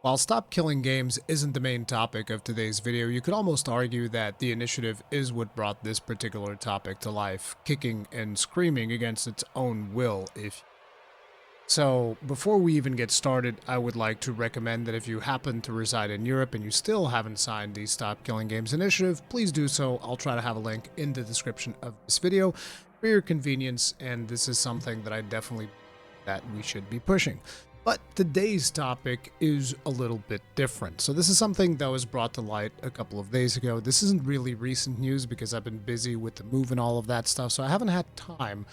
While Stop Killing Games isn't the main topic of today's video, you could almost argue that the initiative is what brought this particular topic to life, kicking and screaming against its own will. So, before we even get started, I would like to recommend that if you happen to reside in Europe and you still haven't signed the Stop Killing Games initiative, please do so. I'll try to have a link in the description of this video for your convenience, and this is something that we should be pushing. But today's topic is a little bit different. So this is something that was brought to light a couple of days ago. This isn't really recent news because I've been busy with the move and all of that stuff, so I haven't had time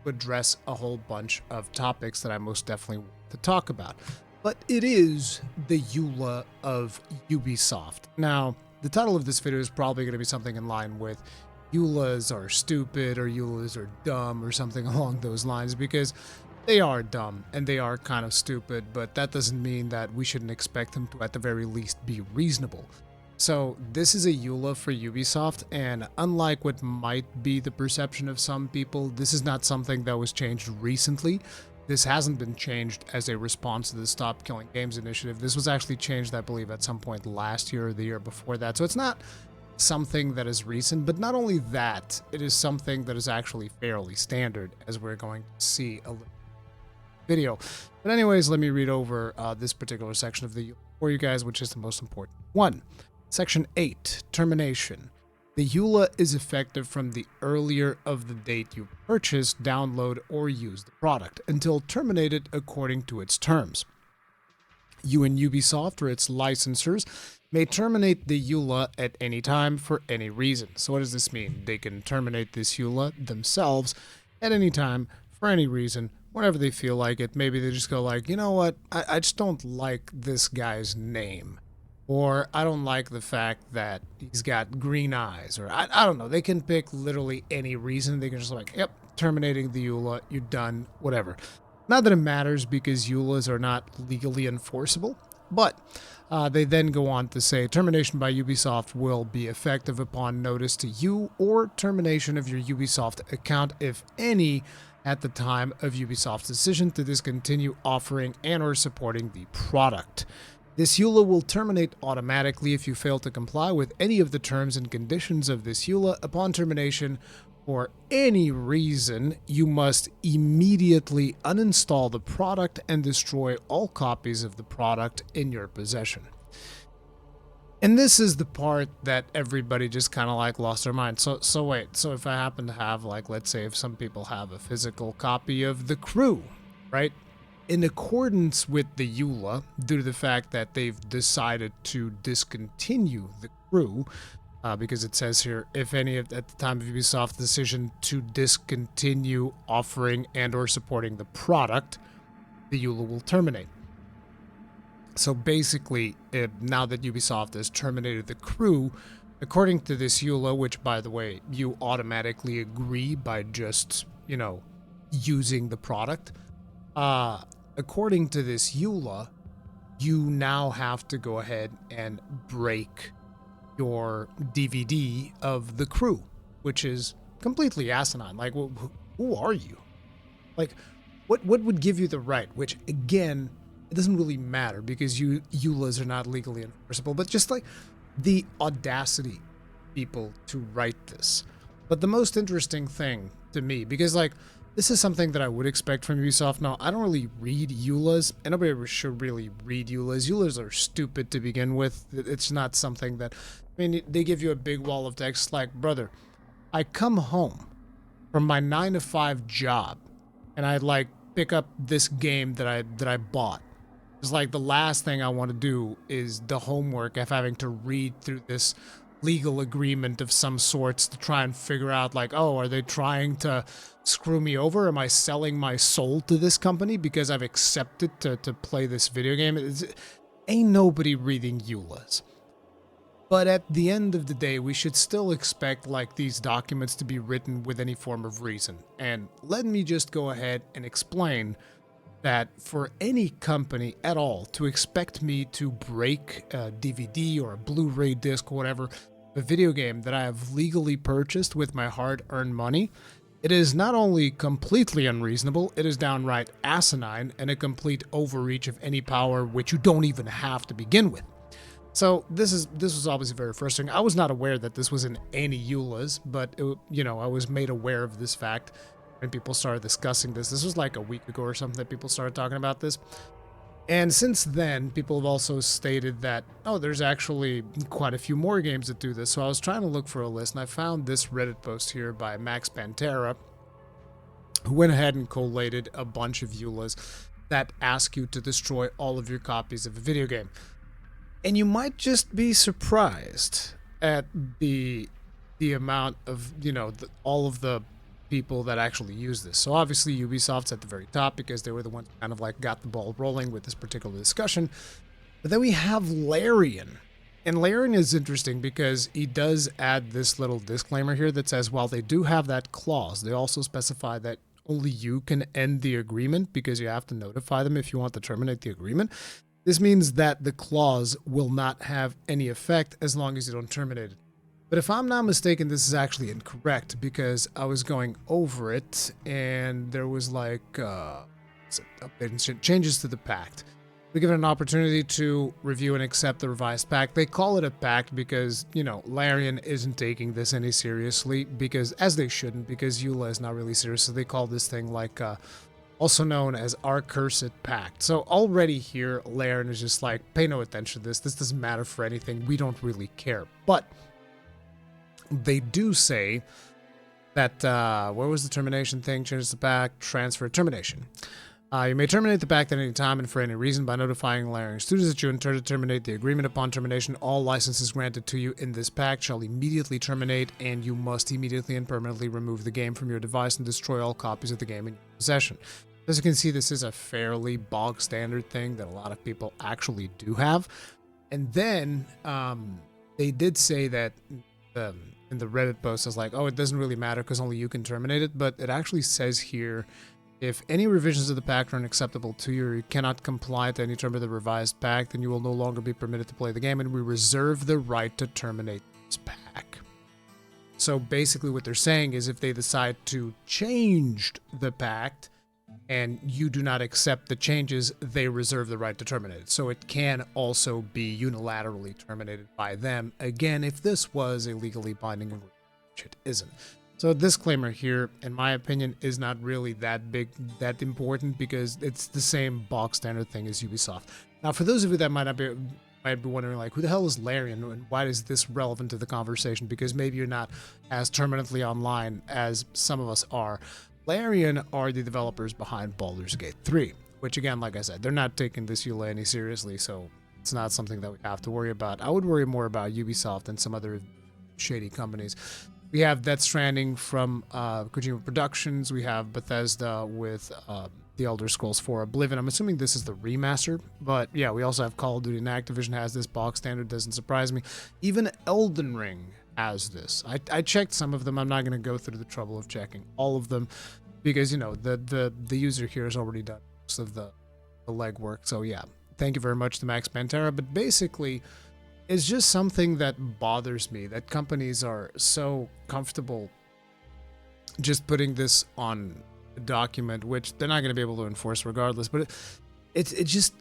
to address a whole bunch of topics that I most definitely want to talk about. But it is the EULA of Ubisoft. Now, the title of this video is probably going to be something in line with EULAs are stupid or EULAs are dumb or something along those lines, because they are dumb and they are kind of stupid, but that doesn't mean that we shouldn't expect them to at the very least be reasonable. So this is a EULA for Ubisoft, and unlike what might be the perception of some people, this is not something that was changed recently. This hasn't been changed as a response to the Stop Killing Games initiative. This was actually changed, I believe, at some point last year or the year before that. So it's not something that is recent, but not only that, it is something that is actually fairly standard, as we're going to see a little video. But anyways, let me read over this particular section of the EULA for you guys, which is the most important one. Section 8, Termination. The EULA is effective from the earlier of the date you purchase, download, or use the product until terminated according to its terms. You and Ubisoft or its licensors may terminate the EULA at any time for any reason. So what does this mean? They can terminate this EULA themselves at any time for any reason, whenever they feel like it. Maybe they just go like, you know what, I just don't like this guy's name. Or I don't like the fact that he's got green eyes. Or I don't know. They can pick literally any reason. They can just like, yep, terminating the EULA, you're done, whatever. Not that it matters because EULAs are not legally enforceable. But they then go on to say termination by Ubisoft will be effective upon notice to you or termination of your Ubisoft account, if any, at the time of Ubisoft's decision to discontinue offering and or supporting the product. This EULA will terminate automatically if you fail to comply with any of the terms and conditions of this EULA. Upon termination, for any reason, you must immediately uninstall the product and destroy all copies of the product in your possession. And this is the part that everybody just kind of like lost their mind. So if I happen to have, like, let's say if some people have a physical copy of The Crew, right? In accordance with the EULA, due to the fact that they've decided to discontinue The Crew, because it says here, if any at the time of Ubisoft's decision to discontinue offering and or supporting the product, the EULA will terminate. So basically, now that Ubisoft has terminated The Crew, according to this EULA, which, by the way, you automatically agree by just, using the product, according to this EULA, you now have to go ahead and break your DVD of The Crew, which is completely asinine. Like, who are you? Like, what would give you the right? Which, again, it doesn't really matter because EULAs are not legally enforceable, but just like the audacity people to write this. But the most interesting thing to me, because like this is something that I would expect from Ubisoft. Now, I don't really read EULAs, and nobody should really read EULAs. EULAs are stupid to begin with. It's not something that, I mean, they give you a big wall of text like, brother, I come home from my 9-to-5 job and I like pick up this game that I bought. It's like the last thing I want to do is the homework of having to read through this legal agreement of some sorts to try and figure out like, oh, are they trying to screw me over? Am I selling my soul to this company because I've accepted to play this video game? Ain't nobody reading EULAs. But at the end of the day, we should still expect like these documents to be written with any form of reason. And let me just go ahead and explain that for any company at all to expect me to break a DVD or a Blu-ray disc or whatever, a video game that I have legally purchased with my hard-earned money, It is not only completely unreasonable, it is downright asinine and a complete overreach of any power which you don't even have to begin with. So this was obviously very frustrating. I was not aware that this was in any EULAs, but I was made aware of this fact when people started discussing this. This was like a week ago or something that people started talking about this. And since then, people have also stated that, oh, there's actually quite a few more games that do this. So I was trying to look for a list, and I found this Reddit post here by Max Pantera, who went ahead and collated a bunch of EULAs that ask you to destroy all of your copies of a video game. And you might just be surprised at the amount of, all of the people that actually use this. So obviously Ubisoft's at the very top because they were the ones who kind of like got the ball rolling with this particular discussion. But then we have Larian. And Larian is interesting because he does add this little disclaimer here that says, while they do have that clause, they also specify that only you can end the agreement because you have to notify them if you want to terminate the agreement. This means that the clause will not have any effect as long as you don't terminate it. But if I'm not mistaken, this is actually incorrect because I was going over it and there was like changes to the pact. We give it an opportunity to review and accept the revised pact. They call it a pact because, Larian isn't taking this any seriously because, as they shouldn't, because EULA is not really serious. So they call this thing like, also known as our cursed pact. So already here, Larian is just like, pay no attention to this. This doesn't matter for anything. We don't really care. But they do say that, where was the termination thing? Changes the pact, transfer, termination. You may terminate the pact at any time and for any reason by notifying Larian studios that you intend to terminate the agreement. Upon termination, all licenses granted to you in this pact shall immediately terminate, and you must immediately and permanently remove the game from your device and destroy all copies of the game in your possession. As you can see, this is a fairly bog standard thing that a lot of people actually do have. And then they did say that in the Reddit post, it's like, oh, it doesn't really matter because only you can terminate it. But it actually says here, if any revisions of the pact are unacceptable to you or you cannot comply to any term of the revised pact, then you will no longer be permitted to play the game, and we reserve the right to terminate this pact. So basically what they're saying is if they decide to change the pact and you do not accept the changes, they reserve the right to terminate it. So it can also be unilaterally terminated by them, again, if this was a legally binding agreement, which it isn't. So disclaimer here, in my opinion, is not really that important because it's the same box standard thing as Ubisoft. Now, for those of you that might be wondering, like, who the hell is Larian and why is this relevant to the conversation? Because maybe you're not as permanently online as some of us are. Larian are the developers behind Baldur's Gate 3, which again, like I said, they're not taking this EULA any seriously, so it's not something that we have to worry about. I would worry more about Ubisoft and some other shady companies. We have Death Stranding from Kojima Productions. We have Bethesda with The Elder Scrolls 4 Oblivion. I'm assuming this is the remaster, but yeah, we also have Call of Duty, and Activision has this box standard. Doesn't surprise me. Even Elden Ring has this. I checked some of them. I'm not going to go through the trouble of checking all of them because, the user here has already done most of the legwork. So yeah, thank you very much to Max Pantera. But basically, it's just something that bothers me, that companies are so comfortable just putting this on a document, which they're not going to be able to enforce regardless. But it just,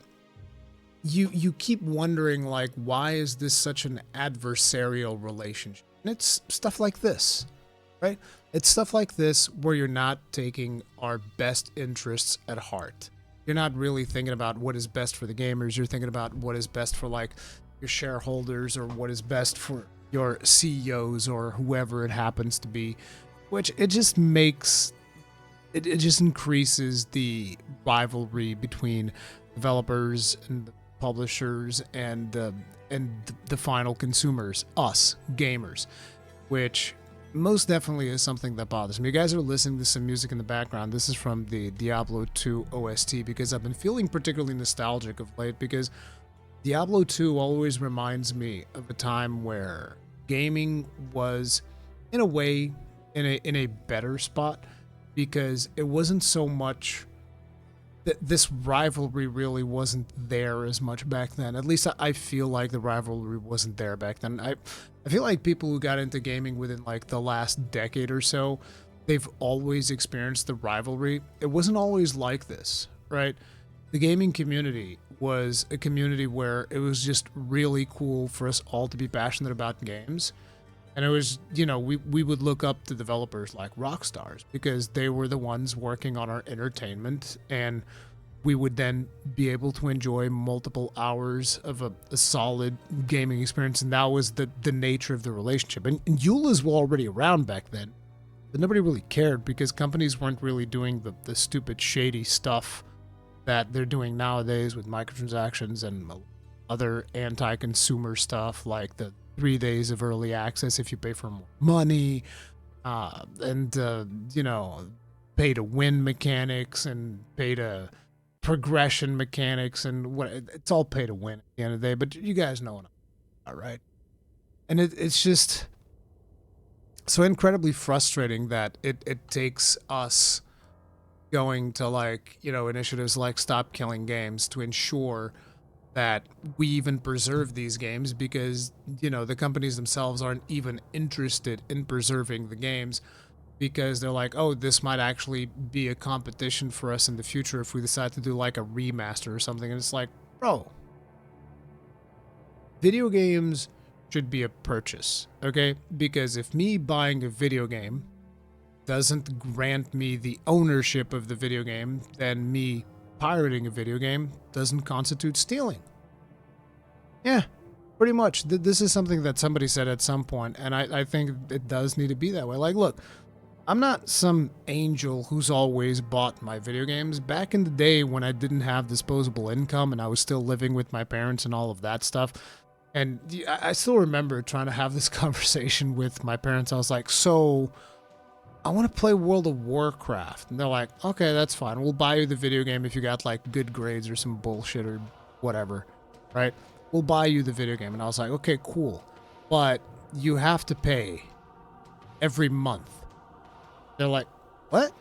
you keep wondering, like, why is this such an adversarial relationship? And it's stuff like this, right? It's stuff like this where you're not taking our best interests at heart. You're not really thinking about what is best for the gamers. You're thinking about what is best for, like, your shareholders or what is best for your CEOs or whoever it happens to be, which it just makes, it just increases the rivalry between developers and the publishers and the final consumers, us gamers, which most definitely is something that bothers me. You guys are listening to some music in the background. This is from the Diablo 2 OST because I've been feeling particularly nostalgic of late because Diablo 2 always reminds me of a time where gaming was, in a way, in a better spot because it wasn't so much that this rivalry really wasn't there as much back then. At least I feel like the rivalry wasn't there back then. I feel like people who got into gaming within like the last decade or so they've always experienced the rivalry. It wasn't always like this, right? The gaming community was a community where it was just really cool for us all to be passionate about games. And it was, we would look up to developers like Rockstars because they were the ones working on our entertainment, and we would then be able to enjoy multiple hours of a solid gaming experience. And that was the nature of the relationship. And EULAs were already around back then, but nobody really cared because companies weren't really doing the stupid, shady stuff that they're doing nowadays with microtransactions and other anti-consumer stuff like the 3 days of early access if you pay for more money, and pay to win mechanics and pay to progression mechanics, and what it's all pay to win at the end of the day. But you guys know what I'm talking about, right? And it's just so incredibly frustrating that it takes us going to initiatives like Stop Killing Games to ensure that we even preserve these games, because the companies themselves aren't even interested in preserving the games, because they're like, oh, this might actually be a competition for us in the future if we decide to do like a remaster or something. And it's like, bro, video games should be a purchase, okay? Because if me buying a video game doesn't grant me the ownership of the video game, then me pirating a video game doesn't constitute stealing. Yeah, pretty much. This is something that somebody said at some point, and I think it does need to be that way. Like, look, I'm not some angel who's always bought my video games. Back in the day when I didn't have disposable income and I was still living with my parents and all of that stuff, and I still remember trying to have this conversation with my parents. I was like, so I want to play World of Warcraft. And they're like, okay, that's fine. We'll buy you the video game if you got like good grades or some bullshit or whatever, right? We'll buy you the video game. And I was like, okay, cool. But you have to pay every month. They're like, what?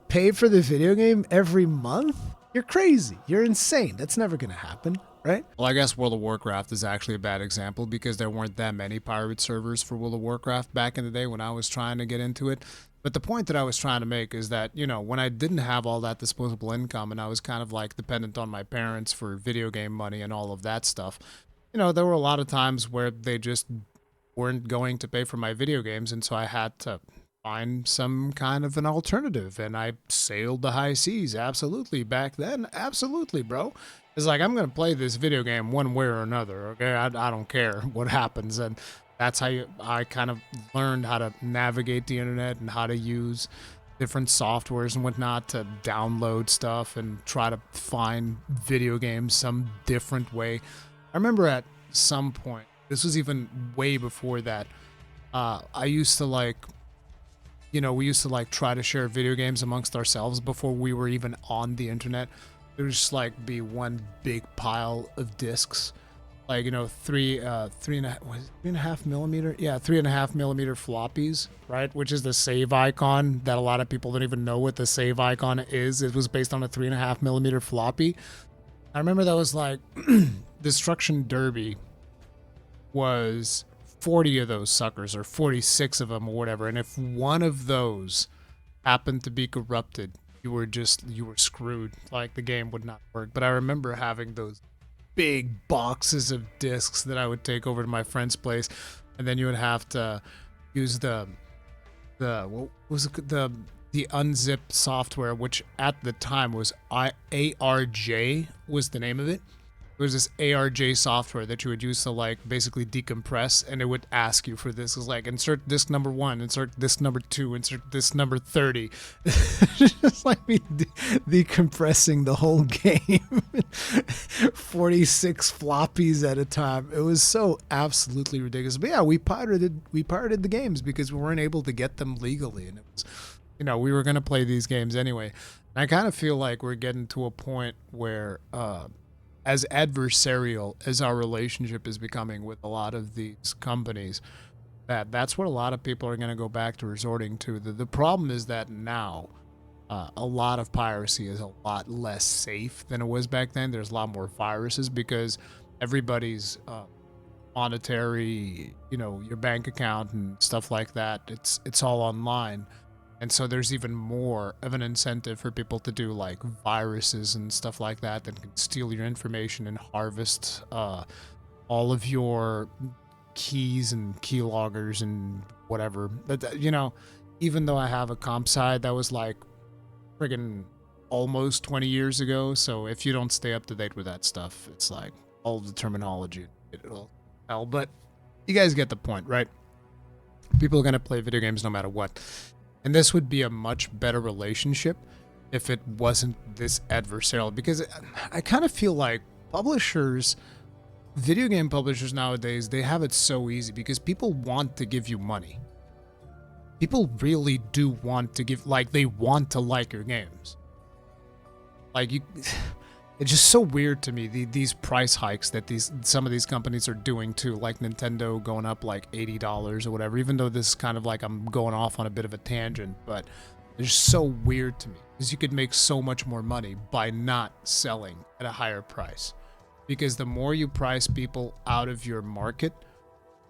Pay for the video game every month? You're crazy. You're insane. That's never going to happen. Right? Well, I guess World of Warcraft is actually a bad example because there weren't that many pirate servers for World of Warcraft back in the day when I was trying to get into it. But the point that I was trying to make is that, when I didn't have all that disposable income and I was kind of like dependent on my parents for video game money and all of that stuff, there were a lot of times where they just weren't going to pay for my video games. And so I had to find some kind of an alternative. And I sailed the high seas. Absolutely. Back then. Absolutely, bro. It's like, I'm going to play this video game one way or another, okay? I don't care what happens. And that's how I kind of learned how to navigate the internet and how to use different softwares and whatnot to download stuff and try to find video games some different way. I remember at some point, this was even way before that, I used to we used to try to share video games amongst ourselves before we were even on the internet. There would just be one big pile of discs, 3.5 millimeter, 3.5 millimeter floppies, right? Which is the save icon that a lot of people don't even know what the save icon is. It was based on a 3.5 millimeter floppy. I remember that was Destruction Derby was 40 of those suckers or 46 of them or whatever. And if one of those happened to be corrupted, you were screwed. The game would not work. But I remember having those big boxes of discs that I would take over to my friend's place, and then you would have to use the unzipped software, which at the time was ARJ was the name of it. It was this ARJ software that you would use to basically decompress, and it would ask you for this. It was insert disc number 1, insert disc number 2, insert disc number 30. Just me decompressing the whole game. 46 floppies at a time. It was so absolutely ridiculous. But yeah, we pirated the games because we weren't able to get them legally, and it was, we were gonna play these games anyway. And I kind of feel like we're getting to a point where as adversarial as our relationship is becoming with a lot of these companies, that's what a lot of people are going to go back to resorting to. The problem is that now a lot of piracy is a lot less safe than it was back then. There's a lot more viruses because everybody's monetary, your bank account and stuff like that. It's all online. And so there's even more of an incentive for people to do like viruses and stuff like that that can steal your information and harvest all of your keys and keyloggers and whatever. But even though I have a comp side that was like friggin' almost 20 years ago, so if you don't stay up to date with that stuff, it's like all the terminology, it'll hell. But you guys get the point, right? People are gonna play video games no matter what. And this would be a much better relationship if it wasn't this adversarial, because I kind of feel like video game publishers nowadays, they have it so easy because people want to give you money. People really do want to they want to like your games. It's just so weird to me, these price hikes that some of these companies are doing too, like Nintendo going up like $80 or whatever, even though this is kind of like I'm going off on a bit of a tangent, but it's just so weird to me because you could make so much more money by not selling at a higher price. Because the more you price people out of your market,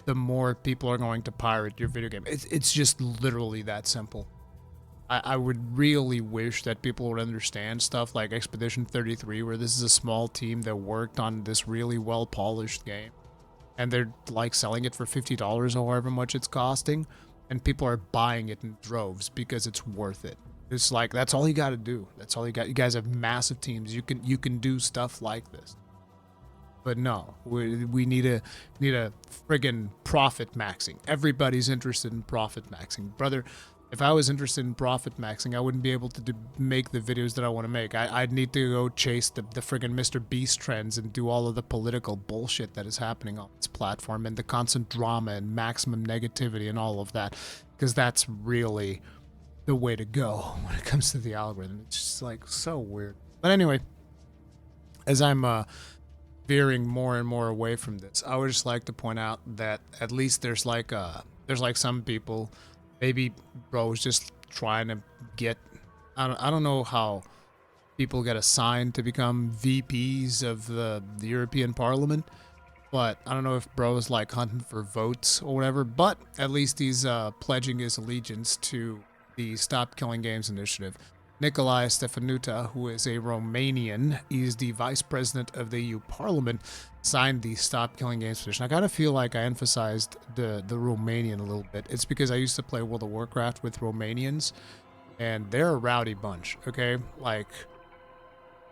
the more people are going to pirate your video game. It's just literally that simple. I would really wish that people would understand stuff like Expedition 33, where this is a small team that worked on this really well-polished game, and they're like selling it for $50 or however much it's costing, and people are buying it in droves because it's worth it. It's like, that's all you got to do. That's all you got. You guys have massive teams. You can do stuff like this. But no, we need a friggin' profit maxing. Everybody's interested in profit maxing, brother. If I was interested in profit maxing, I wouldn't be able to make the videos that I want to make. I'd need to go chase the friggin' Mr. Beast trends and do all of the political bullshit that is happening on this platform and the constant drama and maximum negativity and all of that, because that's really the way to go when it comes to the algorithm. It's just like so weird. But anyway, as I'm veering more and more away from this, I would just like to point out that at least there's like some people. Maybe bro's just trying to get, I don't know how people get assigned to become VPs of the European Parliament, but I don't know if bro's like hunting for votes or whatever, but at least he's pledging his allegiance to the Stop Killing Games initiative. Nicolae Stefanuta, who is a Romanian, he's the vice president of the EU Parliament, signed the Stop Killing Games petition. I kind of feel like I emphasized the Romanian a little bit. It's because I used to play World of Warcraft with Romanians, and they're a rowdy bunch, okay? Like,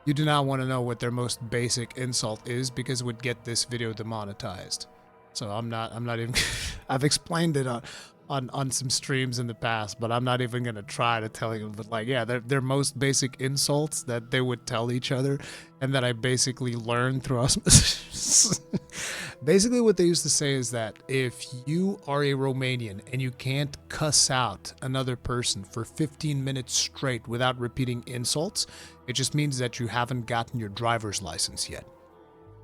you do not want to know what their most basic insult is, because it would get this video demonetized. So I'm not even I've explained it on some streams in the past, but I'm not even gonna try to tell you. But like, yeah, their most basic insults that they would tell each other, and that I basically learned through osmosis. Basically, what they used to say is that if you are a Romanian and you can't cuss out another person for 15 minutes straight without repeating insults, it just means that you haven't gotten your driver's license yet.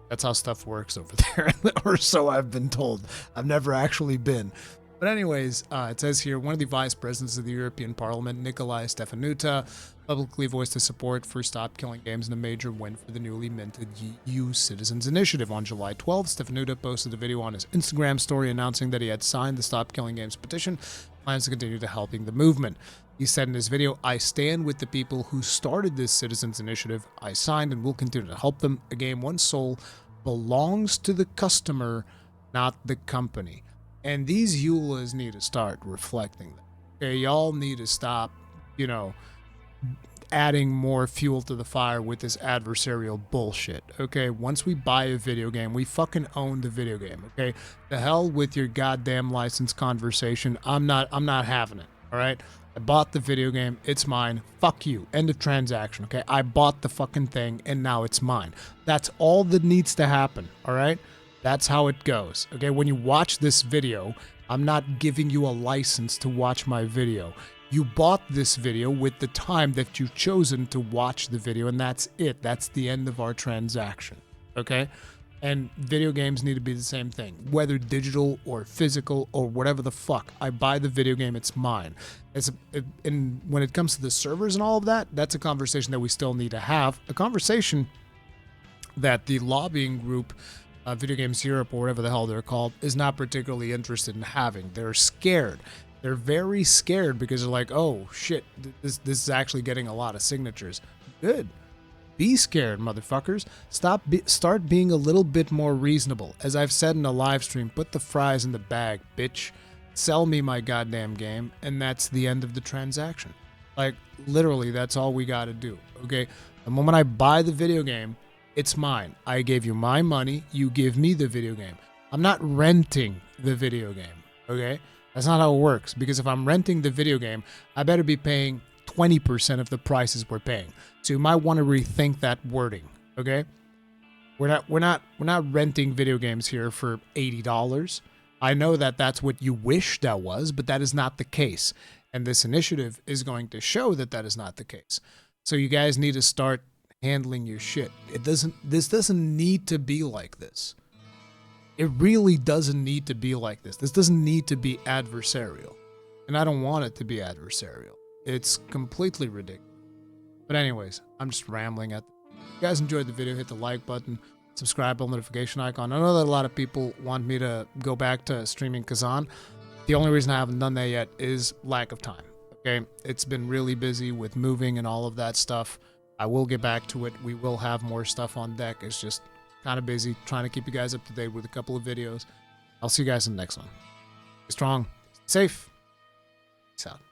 That's how stuff works over there, or so I've been told. I've never actually been. But anyways, it says here, one of the vice presidents of the European Parliament, Nicolae Stefanuta, publicly voiced his support for Stop Killing Games in a major win for the newly minted EU Citizens Initiative. On July 12th, Stefanuta posted a video on his Instagram story announcing that he had signed the Stop Killing Games petition, plans to continue to helping the movement. He said in his video, "I stand with the people who started this Citizens Initiative. I signed and will continue to help them. A game, one soul, belongs to the customer, not the company." And these EULAs need to start reflecting that. Okay, y'all need to stop, adding more fuel to the fire with this adversarial bullshit. Okay, once we buy a video game, we fucking own the video game. Okay, the hell with your goddamn license conversation. I'm not having it. All right, I bought the video game. It's mine. Fuck you. End of transaction. Okay, I bought the fucking thing and now it's mine. That's all that needs to happen. All right. That's how it goes. Okay, when you watch this video, I'm not giving you a license to watch my video. You bought this video with the time that you've chosen to watch the video, and that's it. That's the end of our transaction. Okay? And video games need to be the same thing, whether digital or physical or whatever the fuck. I buy the video game, it's mine. And when it comes to the servers and all of that, that's a conversation that we still need to have. A conversation that the lobbying group Video Games Europe, or whatever the hell they're called, is not particularly interested in having. They're scared. They're very scared because they're like, oh shit, this is actually getting a lot of signatures. Good. Be scared, motherfuckers. Start being a little bit more reasonable. As I've said in a live stream, put the fries in the bag, bitch. Sell me my goddamn game, and that's the end of the transaction. Like, literally, that's all we gotta do, okay? The moment I buy the video game, it's mine. I gave you my money, you give me the video game. I'm not renting the video game, okay? That's not how it works, because if I'm renting the video game, I better be paying 20% of the prices we're paying. So you might want to rethink that wording, okay? We're not renting video games here for $80. I know that that's what you wish that was, but that is not the case. And this initiative is going to show that that is not the case. So you guys need to start handling your shit. This doesn't need to be like this. It really doesn't need to be like this. This doesn't need to be adversarial. And I don't want it to be adversarial. It's completely ridiculous. But anyways, I'm just rambling at. If you guys enjoyed the video, hit the like button, subscribe, bell notification icon. I know that a lot of people want me to go back to streaming Kazan. The only reason I haven't done that yet is lack of time. Okay, it's been really busy with moving and all of that stuff. I will get back to it. We will have more stuff on deck. It's just kind of busy trying to keep you guys up to date with a couple of videos. I'll see you guys in the next one. Stay strong, stay safe. Peace out.